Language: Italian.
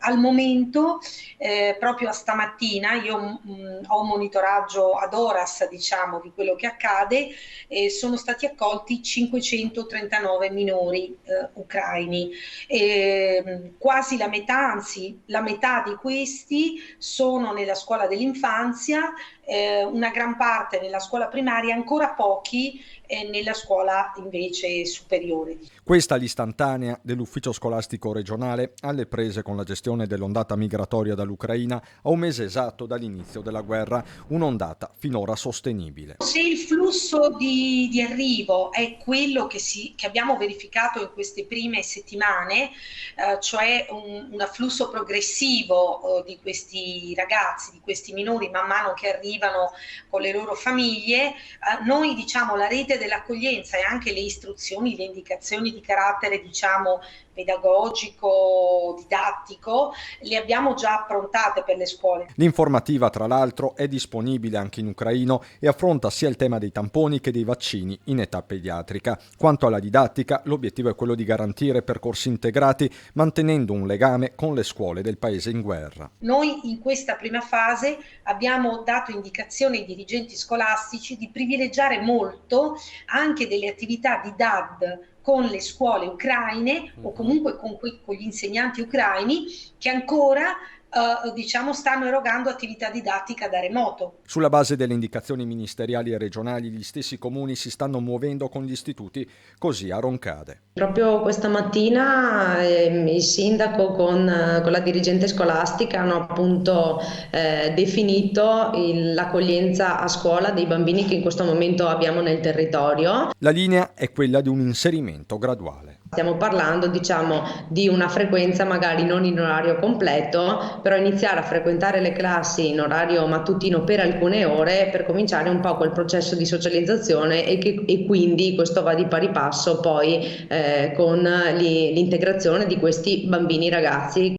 Al momento, proprio a stamattina, io ho un monitoraggio ad horas, diciamo, di quello che accade, sono stati accolti 539 minori ucraini. Quasi la metà, anzi la metà di questi sono nella scuola dell'infanzia, una gran parte nella scuola primaria, ancora pochi nella scuola invece superiore. Questa l'istantanea dell'ufficio scolastico regionale alle prese con la gestione dell'ondata migratoria dall'Ucraina a un mese esatto dall'inizio della guerra, un'ondata finora sostenibile. Se il flusso di arrivo è quello che abbiamo verificato in queste prime settimane, cioè un afflusso progressivo di questi ragazzi, di questi minori man mano che arrivano con le loro famiglie, noi diciamo la rete dell'accoglienza e anche le istruzioni, le indicazioni di carattere diciamo pedagogico, didattico, le abbiamo già approntate per le scuole. L'informativa, tra l'altro, è disponibile anche in ucraino e affronta sia il tema dei tamponi che dei vaccini in età pediatrica. Quanto alla didattica, l'obiettivo è quello di garantire percorsi integrati, mantenendo un legame con le scuole del paese in guerra. Noi in questa prima fase abbiamo dato indicazione ai dirigenti scolastici di privilegiare molto anche delle attività di DAD con le scuole ucraine o comunque con gli insegnanti ucraini che ancora diciamo stanno erogando attività didattica da remoto. Sulla base delle indicazioni ministeriali e regionali, gli stessi comuni si stanno muovendo con gli istituti, così a Roncade. Proprio questa mattina il sindaco con la dirigente scolastica hanno appunto definito l'accoglienza a scuola dei bambini che in questo momento abbiamo nel territorio. La linea è quella di un inserimento graduale. Stiamo parlando, diciamo, di una frequenza magari non in orario completo, però iniziare a frequentare le classi in orario mattutino per alcune ore per cominciare un po' quel processo di socializzazione e quindi questo va di pari passo poi con l'integrazione di questi bambini ragazzi.